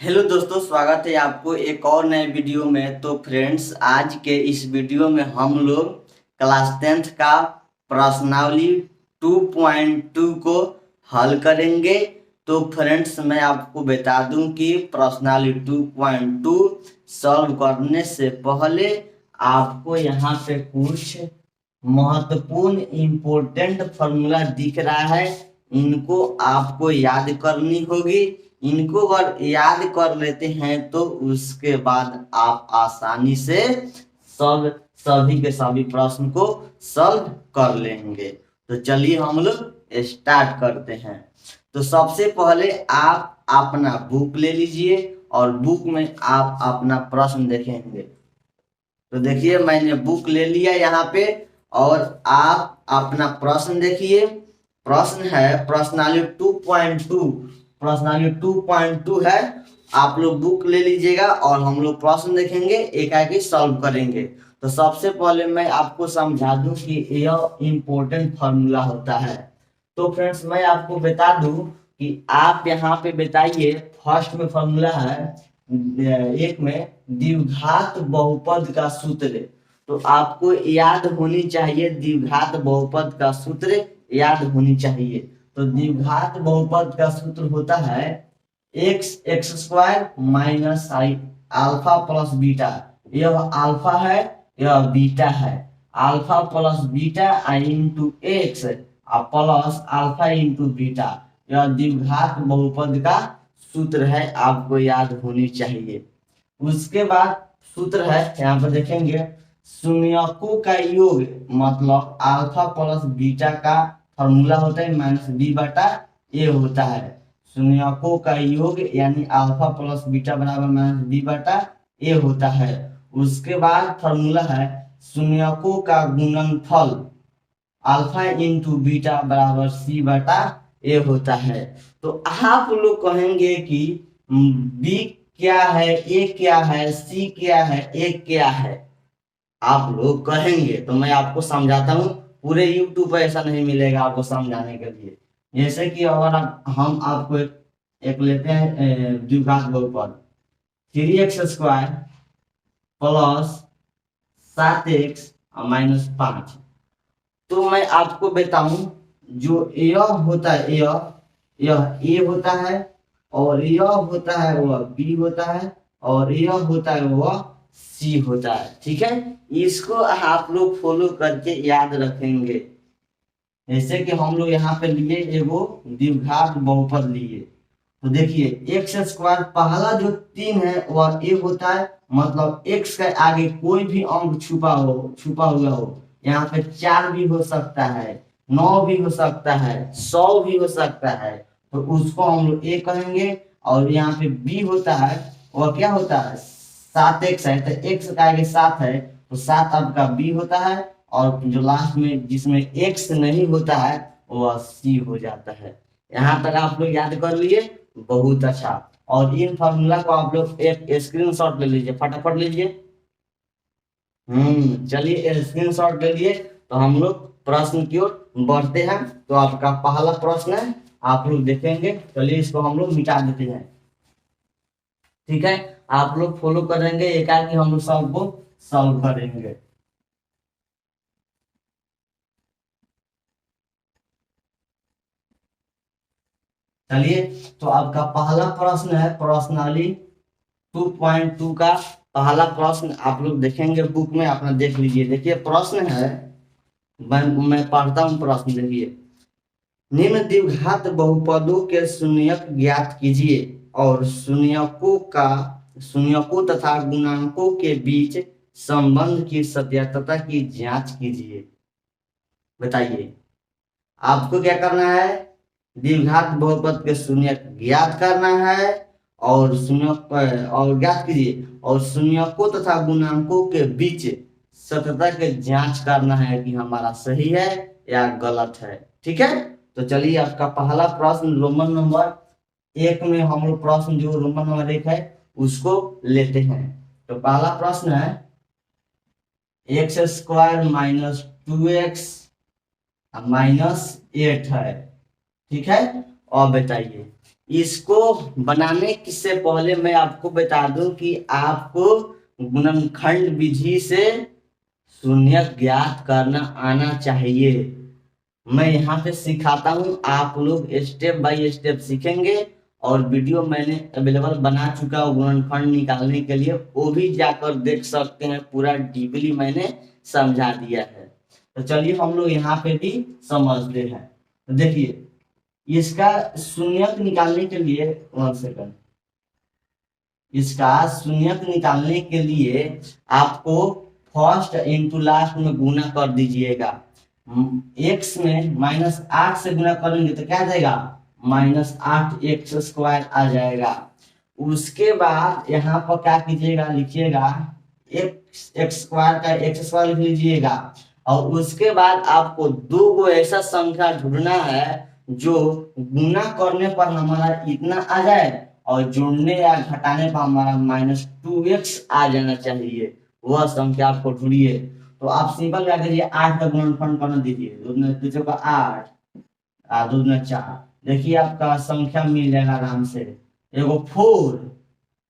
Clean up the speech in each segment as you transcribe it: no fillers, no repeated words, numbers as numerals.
Hello दोस्तों, स्वागत है आपको एक और नए वीडियो में। तो फ्रेंड्स, आज के इस वीडियो में हम लोग क्लास 10th का प्रश्नावली 2.2 को हल करेंगे। तो फ्रेंड्स, मैं आपको बता दूं कि प्रश्नावली 2.2 सॉल्व करने से पहले आपको यहाँ पे कुछ महत्वपूर्ण इम्पोर्टेंट फॉर्मूला दिख रहा है, इनको आपको याद करनी होगी। इनको अगर याद कर लेते हैं तो उसके बाद आप आसानी से सब सभी के सभी प्रश्न को सॉल्व कर लेंगे। तो चलिए हम लोग स्टार्ट करते हैं। तो सबसे पहले आप अपना बुक ले लीजिए और बुक में आप अपना प्रश्न देखेंगे। तो देखिए, मैंने बुक ले लिया यहाँ पे और आप अपना प्रश्न देखिए। प्रश्न है प्रश्नावली 2.2। प्रश्नावली 2.2 है। आप लोग बुक ले लीजिएगा और हम लोग प्रश्न देखेंगे, एक सॉल्व करेंगे। तो सबसे पहले मैं आपको समझा दूं कि यह इम्पोर्टेंट फॉर्मूला होता है। तो फ्रेंड्स, मैं आपको बता दूं कि आप यहाँ पे बताइए। फर्स्ट में फॉर्मूला है एक में द्विघात बहुपद का सूत्र। तो आपको याद होनी चाहिए, द्विघात बहुपद का सूत्र याद होनी चाहिए। तो द्विघात बहुपद का सूत्र होता है x square minus alpha plus beta. यह अल्फा है, यह बीटा है। Alpha plus beta into x plus alpha into beta, यह द्विघात बहुपद का सूत्र है, आपको याद होनी चाहिए। उसके बाद सूत्र है, यहाँ पर देखेंगे, शून्यकों का योग मतलब अल्फा प्लस बीटा का फॉर्मूला होता है माइनस बी बटा ए होता है। शून्यकों का योग यानी अल्फा प्लस बीटा बराबर माइनस बी बटा ए होता है। उसके बाद फॉर्मूला है शून्यकों का गुणनफल अल्फा इंटू बीटा बराबर सी बटा ए होता है। तो आप लोग कहेंगे कि बी क्या है, ए क्या है, सी क्या है, ए क्या है, आप लोग कहेंगे। तो मैं आपको समझाता हूँ। पूरे यूट्यूब पर ऐसा नहीं मिलेगा आपको समझाने के लिए। जैसे कि अगर हम आपको एक लेते हैं द्विघात बहुपद 3x square plus 7x minus 5। तो मैं आपको बताऊं, जो यह होता है यह ए होता है और यह होता है वह बी होता है और यह होता है वह सी होता है। ठीक है, इसको आप लोग फॉलो करके याद रखेंगे। जैसे कि हम लोग यहाँ पे लिए एगो द्विघात बहुपद लिए। तो देखिए, एक्स स्क्वायर पहला जो 3 है वह ए होता है, मतलब एक्स के आगे कोई भी अंक छुपा हुआ हो। यहाँ पे 4 भी हो सकता है, 9 भी हो सकता है, 100 भी हो सकता है। तो उसको हम लोग ए कहेंगे। और यहाँ पे बी होता है, वह क्या होता है 7x है, तो एक्स का आगे 7 है तो 7 आपका बी होता है। और जो लास्ट में जिसमें एक्स नहीं होता है वह सी हो जाता है। यहाँ तक आप लोग याद कर लिए, बहुत अच्छा। और इन फॉर्मूला को आप लोग एक स्क्रीनशॉट ले लीजिए, फटाफट लीजिए। चलिए स्क्रीनशॉट ले लिए। तो हम लोग प्रश्न की ओर बढ़ते हैं। तो आपका पहला प्रश्न है, आप लोग देखेंगे। चलिए इसको हम लोग मिटा देते हैं। ठीक है, आप लोग फॉलो करेंगे, एकाएक हम लोग सबको सॉल्व करेंगे। चलिए, तो आपका पहला प्रश्न है प्रश्नावली 2.2 का पहला प्रश्न। आप लोग देखेंगे बुक में, अपना देख लीजिए। देखिए प्रश्न है, मैं पढ़ता हूँ प्रश्न। देखिए, निम्न द्विघात बहुपदों के शून्यक ज्ञात कीजिए और शून्यकों तथा गुणांकों के बीच संबंध की सत्यता की जांच कीजिए। बताइए, आपको क्या करना है, द्विघात बहुपद के शून्यक ज्ञात करना है और शून्यक और ज्ञात कीजिए और शून्यकों तथा गुणांकों के बीच सत्यता की जांच करना है कि हमारा सही है या गलत है। ठीक है, तो चलिए आपका पहला प्रश्न रोमन नंबर 1 में हम लोग प्रश्न जो रोमन नंबर 1 है उसको लेते हैं। तो पहला प्रश्न है x square minus 2x minus 8 है। ठीक है, और बताइए इसको बनाने से पहले मैं आपको बता दूं कि आपको गुणनखंड विधि से शून्यक ज्ञात करना आना चाहिए। मैं यहाँ पे सिखाता हूँ, आप लोग स्टेप बाय स्टेप सीखेंगे। और वीडियो मैंने अवेलेबल बना चुका हूँ गुणनखंड निकालने के लिए, वो भी जाकर देख सकते हैं, पूरा डीपली मैंने समझा दिया है। तो चलिए हम लोग यहाँ पे भी समझते हैं। तो देखिए इसका शून्यक निकालने के लिए 1 सेकंड, इसका शून्यक निकालने के लिए आपको फर्स्ट इंटू लास्ट में गुना कर दीजिएगा। x में -8 से गुना करेंगे तो क्या जाएगा, -8x² आ जाएगा। उसके बाद यहाँ पर क्या कीजिएगा, लिखिएगा x² का x² लिख लीजिएगा। और उसके बाद आपको दो गो ऐसा संख्या ढूंढना है जो गुना करने पर हमारा इतना आ जाए और जोड़ने या घटाने पर हमारा -2x आ जाना चाहिए। वह संख्या आपको ढूंढिए। तो आप सिंपल क्या करिए, 8 का गुणनफल करना दीजिए, 2 दूने 8 और 2 दूने 4। देखिए आपका संख्या मिल जाएगा आराम से, एगो 4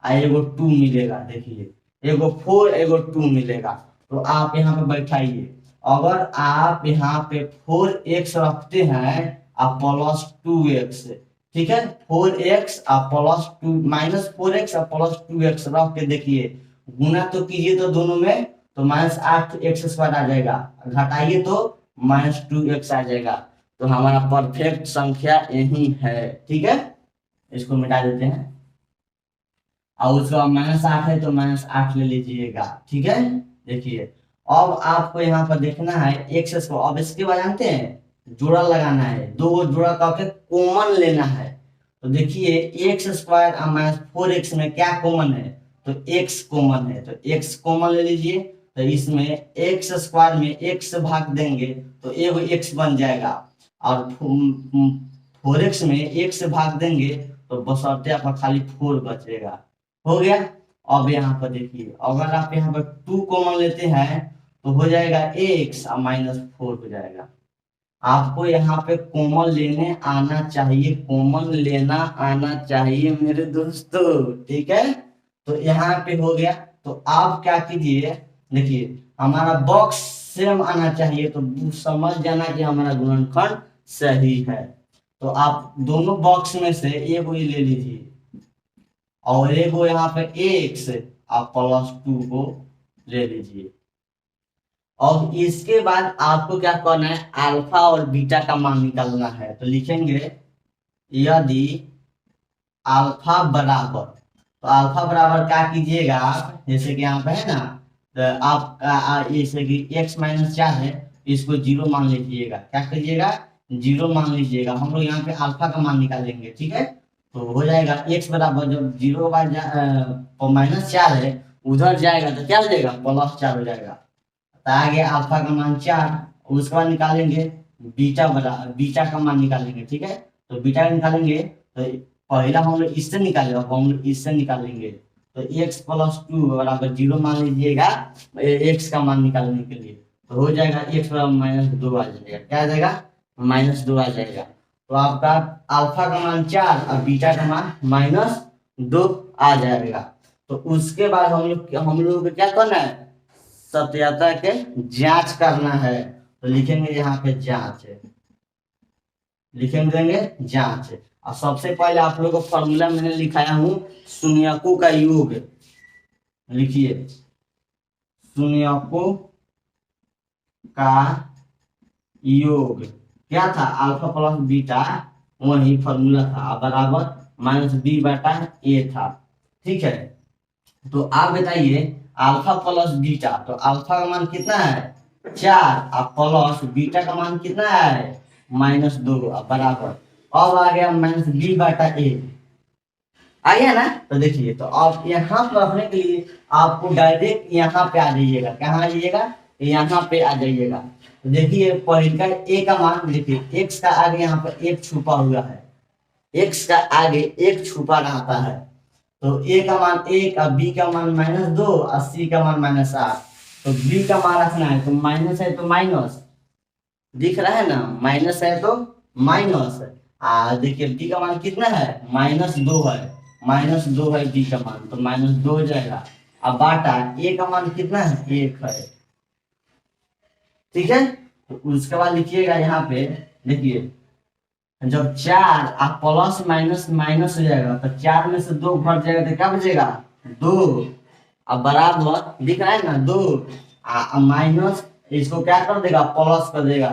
और एगो 2 मिलेगा। देखिए एगो 4 एगो 2 मिलेगा। तो आप यहाँ पे बैठाइए, अगर आप यहाँ पे 4x रखते हैं और +2x, ठीक है, 4x और +2 -4x और +2x रख के देखिए, गुना तो कीजिए तो दोनों में तो -8x² आ जाएगा, घटाइए तो -2x आ जाएगा। तो हमारा परफेक्ट संख्या यही है, ठीक है। इसको मिटा देते हैं और उसका -8 है तो -8 ले लीजिएगा, ठीक है। देखिए अब आपको यहाँ पर देखना है x²। अब इसके बाद जानते हैं जोड़ा लगाना है, दो जोड़ा करके कॉमन लेना है। तो देखिए x² और -4x में क्या कॉमन है, तो x कॉमन है, तो x कॉमन ले लीजिए। तो इसमें x² में x भाग देंगे तो एगो x बन जाएगा, और 4x में x भाग देंगे तो बशर्ते आपका खाली 4 बचेगा। हो गया। अब यहाँ पर देखिए, अगर आप यहाँ पर 2 कॉमन लेते हैं तो हो जाएगा x और -4 हो जाएगा। आपको यहाँ पे कॉमन लेने आना चाहिए, कॉमन लेना आना चाहिए मेरे दोस्तों, ठीक है। तो यहाँ पे हो गया। तो आप क्या कीजिए, देखिए हमारा बॉक्स सेम आना चाहिए, तो समझ जाना कि हमारा गुणनखंड सही है। तो आप दोनों बॉक्स में से एगो ही ले लीजिए और एगो यहाँ पे x आप +2 को ले लीजिए। और इसके बाद आपको क्या करना है, अल्फा और बीटा का मान निकालना है। तो लिखेंगे यदि अल्फा बराबर, तो अल्फा बराबर क्या कीजिएगा आप, जैसे कि यहाँ पे है ना, तो आप जैसे कि x -4 है, इसको 0 मान लीजिएगा। क्या करिएगा, 0 मान लीजिएगा। हम लोग यहाँ पे अल्फा का मान निकालेंगे, ठीक है। तो हो जाएगा x बराबर, जब 0 बार -4 है उधर जाएगा तो क्या हो जाएगा, +4 हो जाएगा। तो आगे अल्फा का मान 4, उसके बाद निकालेंगे बीटा का मान निकालेंगे, ठीक है। तो बीटा का निकालेंगे तो पहला हम लोग इससे निकालेंगे, अब हम लोग इससे निकालेंगे। तो x +2 बराबर 0 मान लीजिएगा x का मान निकालने के लिए। तो हो जाएगा x बराबर -2 आ जाएगा। क्या आ जाएगा, -2 आ जाएगा। तो आपका अल्फा का मान 4 और बीटा का मान -2 आ जाएगा। तो उसके बाद हम लोग को क्या करना है, सत्यता के जांच करना है। तो लिखेंगे यहाँ पे जांच, लिखेंगे जांच। और सबसे पहले आप लोगों को फॉर्मूला मैंने लिखाया हूं, शून्यकों का योग। लिखिए शून्यकों का योग क्या था, अल्फा प्लस बीटा, वही फॉर्मूला था, बराबर -b/a था, ठीक है। तो आप बताइए अल्फा प्लस बीटा, तो अल्फा का मान कितना है 4 और प्लस बीटा का मान कितना है -2 बराबर। अब आ गया -b/a, आ गया ना। तो देखिए, तो आप यहाँ पर रखने के लिए आपको डायरेक्ट यहाँ पे आ जाइएगा। कहाँ आ जाइएगा, यहाँ पे आ जाइएगा। तो देखिए पहले का a का मान, देखिए x का आगे यहाँ पर 1 छुपा हुआ है, x का आगे 1 छुपा रहता है। तो a का मान 1 और b का मान -2 और c का मान -8। तो b का मान रखना है, तो माइनस है तो माइनस दिख रहा है ना, माइनस है तो माइनस, देखिए डी का मान कितना है, -2 है, -2 है डी का मान, तो -2 हो जाएगा। अब बाटा ए का मान कितना है, 1 है। ठीक है, तो उसके बाद लिखिएगा यहाँ पे, देखिए जब 4 आप प्लस माइनस माइनस हो जाएगा तो 4 में से 2 घट जाएगा तो क्या बचेगा, 2। अब बराबर दिख रहा है ना 2, माइनस इसको क्या कर देगा, प्लस कर देगा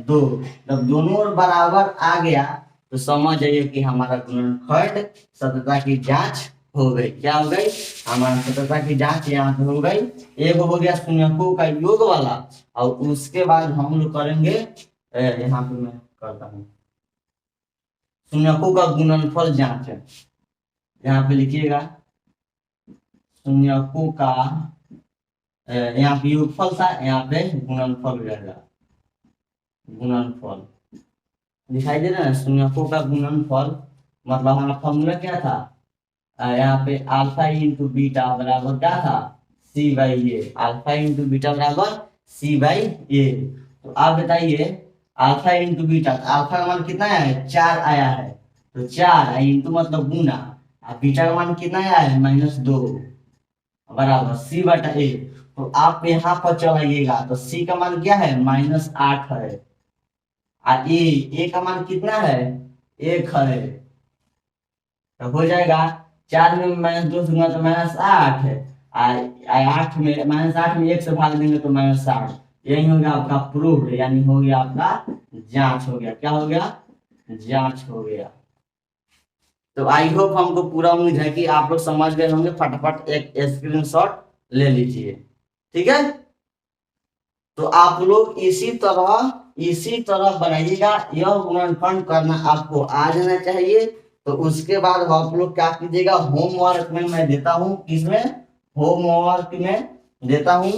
2। जब दोनों ओर बराबर आ गया तो समझ जाइए कि हमारा गुणनफल सतता की जांच हो गई। क्या हो गई, हमारा सतता की जांच यहाँ पे हो गई। एक हो गया शून्यकों का योग वाला, और उसके बाद हम लोग करेंगे, यहाँ पे मैं करता हूँ शून्यकों का गुणनफल जांच। यहाँ पे लिखिएगा शून्यकों का, यहाँ पे योगफल था, यहाँ पे गुणनफल रहेगा। गुणनफल दिखाई दे रहा है, शून्यकों का गुणनफल मतलब हमारा फॉर्मूला क्या था, यहाँ पे अल्फा इंटू बीटा बराबर क्या था, C by A. Alpha into beta बराबर सी बाई ए। तो आप बताइए अल्फा इंटू बीटा, अल्फा का मान कितना है, 4 आया है, तो 4 इंटू मतलब गुना, और बीटा का मान कितना आया है, -2 बराबर सी बटा ए। तो आप यहाँ पर चलाइएगा तो सी का मान क्या है, -8 है, और ए का मान कितना है, 1 है। तो हो जाएगा 4 में -2 से गुना तो -8 है, 8 में -8 में 1 से भाग देंगे तो -8। यही हो गया आपका प्रूफ, यानी हो गया आपका जांच हो गया। क्या हो गया, जांच हो गया। तो आई होप हमको पूरा उम्मीद है कि आप लोग समझ गए होंगे। फटाफट एक स्क्रीनशॉट ले लीजिए, ठीक है। तो आप लोग इसी तरह बनाइएगा। यह गुणनफल करना आपको आ जाना चाहिए। तो उसके बाद आप लोग क्या कीजिएगा, होमवर्क में मैं देता हूँ, किसमें, होमवर्क में देता हूँ।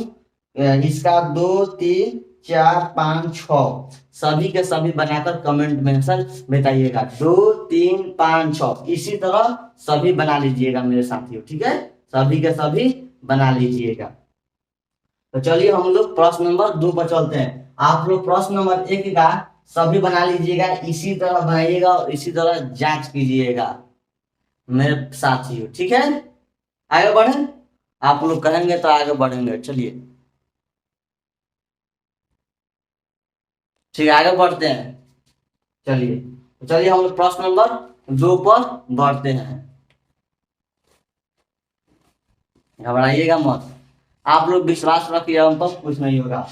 इसका 2 3 4 5 6 सभी के सभी बनाकर कमेंट में आंसर बताइएगा। 2 3 5 6 इसी तरह सभी बना लीजिएगा मेरे साथियों, ठीक है। सभी के सभी बना लीजिएगा। तो चलिए हम लोग प्रश्न नंबर 2 पर चलते हैं। आप लोग प्रश्न नंबर 1 का सभी बना लीजिएगा, इसी तरह बनाइएगा और इसी तरह जांच कीजिएगा मेरे साथियों, ठीक है। आगे बढ़े, आप लोग कहेंगे तो आगे बढ़ेंगे। चलिए ठीक है, आगे बढ़ते हैं। चलिए हम लोग प्रश्न नंबर 2 पर बढ़ते हैं। घबराइएगा मत, आप लोग विश्वास रखिए, हम पर कुछ नहीं होगा।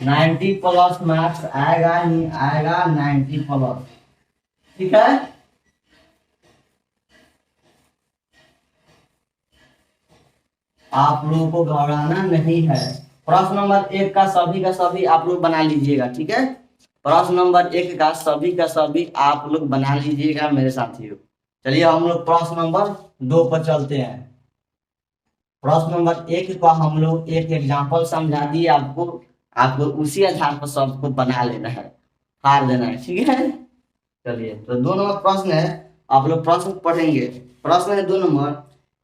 90 प्लस मार्क्स आएगा ही आएगा, 90 प्लस, ठीक है। आप लोगों को घबराना नहीं है। प्रश्न नंबर 1 का सभी आप लोग बना लीजिएगा, ठीक है। प्रश्न नंबर 1 का सभी आप लोग बना लीजिएगा मेरे साथियों। चलिए हम लोग प्रश्न नंबर 2 पर चलते हैं। प्रश्न नंबर 1 का हम लोग एक एग्जाम्पल समझा दिए आपको उसी आधार पर सबको बना लेना है, हार देना है, ठीक है। चलिए तो 2 नंबर प्रश्न है, आप लोग प्रश्न पढ़ेंगे। प्रश्न है 2 नंबर,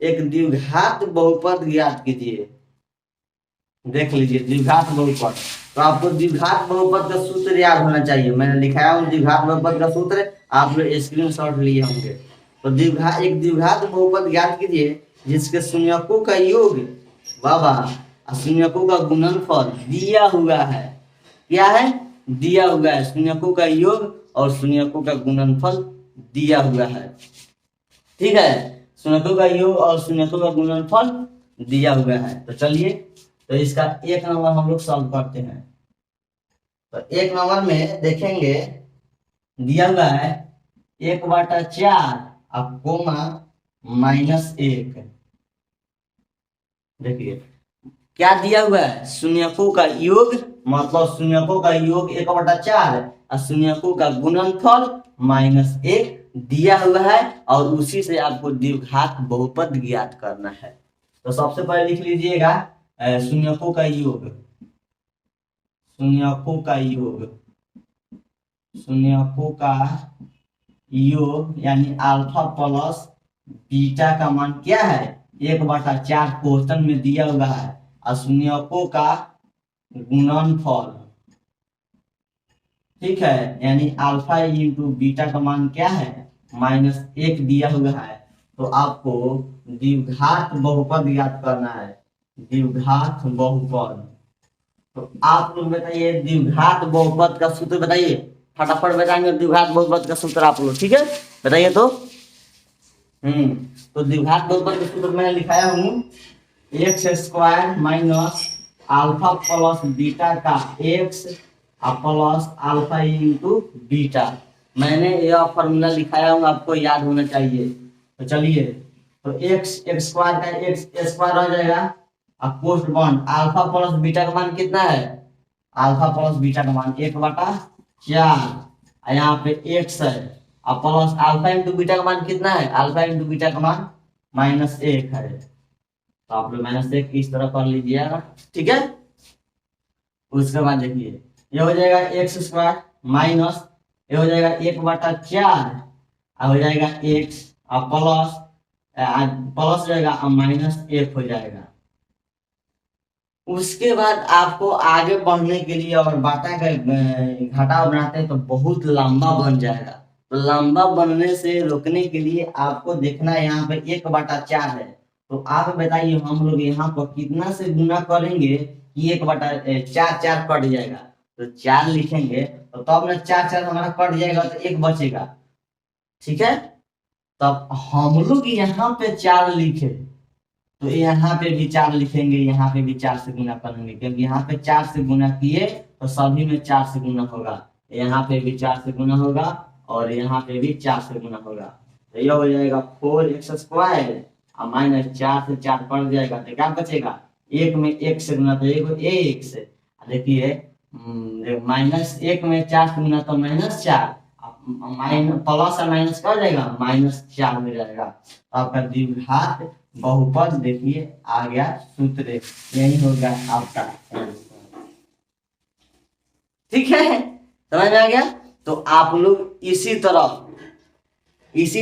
एक द्विघात बहुपद ज्ञात कीजिए। देख लीजिए द्विघात बहुपद, तो आपको द्विघात बहुपद का सूत्र याद होना चाहिए। मैंने लिखाया हूँ द्विघात बहुपद का सूत्र, आप लोग स्क्रीनशॉट लिए होंगे। तो एक द्विघात बहुपद ज्ञात कीजिए जिसके शून्यकों का योग शून्यकों का गुणनफल दिया हुआ है। क्या है, दिया हुआ है, शून्यकों का योग और शून्यकों का गुणनफल दिया हुआ है, ठीक है। शून्यकों का योग और शून्यकों का गुणनफल दिया हुआ है। तो चलिए तो इसका 1 नंबर हम लोग सॉल्व करते हैं। तो 1 नंबर में देखेंगे दिया हुआ है 1/4 अब कोमा -1। देखिए क्या दिया हुआ है, शून्यकों का योग, मतलब शून्यकों का योग 1/4 और शून्यकों का गुणनफल -1 दिया हुआ है, और उसी से आपको द्विघात बहुपद ज्ञात करना है। तो सबसे पहले लिख लीजिएगा शून्यकों का योग, शून्यकों का योग, शून्यकों का योग यानी अल्फा प्लस बीटा का मान क्या है, 1/4 क्वेश्चन में दिया हुआ है, और शून्यकों का गुणनफल, ठीक है, यानी अल्फा इंटू बीटा का मान क्या है, -1 दिया हुआ है। तो आपको द्विघात बहुपद याद करना है, द्विघात बहुपद। तो आप लोग बताइए द्विघात बहुपद का सूत्र बताइए, फटाफट बताएंगे द्विघात बहुपद का सूत्र आप लोग, ठीक है बताइए तो। तो द्विघात बहुपद का सूत्र मैंने लिखाया हूँ, X square minus alpha plus beta का X plus alpha into beta. मैंने यह फॉर्मूला लिखाया हूँ, आपको याद होना चाहिए। तो चलिए, तो एक्स एक्स स्क्वायर का एक्स स्क्वायर हो जाएगा, अब post bond alpha plus beta का मान कितना है, अल्फा प्लस बीटा का मान 1/4, यहाँ पे एक्स है, अब प्लस अल्फा इंटू बीटा का मान कितना है, अल्फा इंटू बीटा का मान -1 है। तो आप लोग -1 इस तरह कर लीजिएगा, ठीक है। उसके बाद देखिए ये हो जाएगा एक्स स्क्वायर माइनस, ये हो जाएगा 1/4, हो जाएगा एक्स, अब प्लस प्लस जाएगा -1 हो जाएगा। उसके बाद आपको आगे बढ़ने के लिए और बाटा का घटाव बनाते हैं तो बहुत लंबा बन जाएगा। तो लंबा बनने से रोकने के लिए आपको देखना है यहाँ पे 1/4 है। तो आप बताइए हम लोग यहाँ पर कितना से गुना करेंगे कि 1/4 4 कट जाएगा। तो 4 लिखेंगे तो तब ना 4 4 हमारा कट जाएगा तो 1 बचेगा, ठीक है। तब हम लोग यहाँ पे 4 लिखे, तो यहाँ पे भी 4 लिखेंगे, यहाँ पे भी 4 से गुना करेंगे, क्योंकि यहाँ पे 4 से गुना किए तो सभी में 4 से गुना होगा। यहाँ पे भी 4 से गुना होगा और यहाँ पे भी 4 से गुना होगा। तो यह हो जाएगा 4x स्क्वायर और -4 से 4 कट जाएगा तो क्या बचेगा, एक में 1 से गुना तो एक से देखिए, -1 में 4 से गुना तो -4, प्लस और माइनस क्या हो जाएगा, -4 हो जाएगा। तो आपका द्विघात बहुपद देखिए आ गया सूत्र, यही होगा आपका आंसर, ठीक है समझ में आ गया। तो आप लोग इसी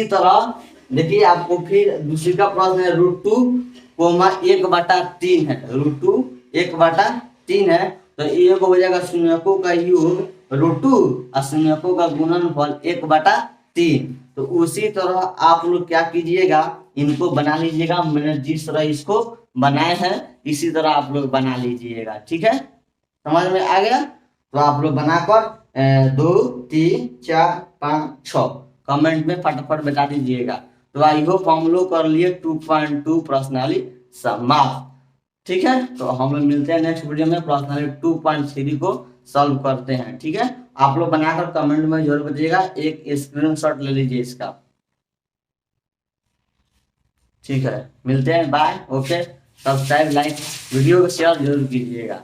तरह देखिए, आपको फिर दूसरी का प्रश्न है √2,1/3 है, √2,1/3 है। तो ये हो जाएगा शून्यकों का योग √2 और शून्यकों का गुणनफल 1/3। तो उसी तरह आप लोग क्या कीजिएगा, इनको बना लीजिएगा, मैंने जिस तरह इसको बनाए हैं इसी तरह आप लोग बना लीजिएगा, ठीक है समझ में आ गया। तो आप लोग बनाकर 2 3 4 5 6 कमेंट में फटाफट बता दीजिएगा। तो आई होप हम लोग कर लिए 2.2 पर्सनली समाप्त, ठीक है। तो हम लोग मिलते हैं नेक्स्ट वीडियो में, पर्सनली 2.3 को सॉल्व करते हैं, ठीक है। आप लोग बनाकर कमेंट में जरूर बताइएगा, एक स्क्रीनशॉट ले लीजिए इसका, ठीक है। मिलते हैं, bye, okay. Subscribe like video को शेयर जरूर कीजिएगा।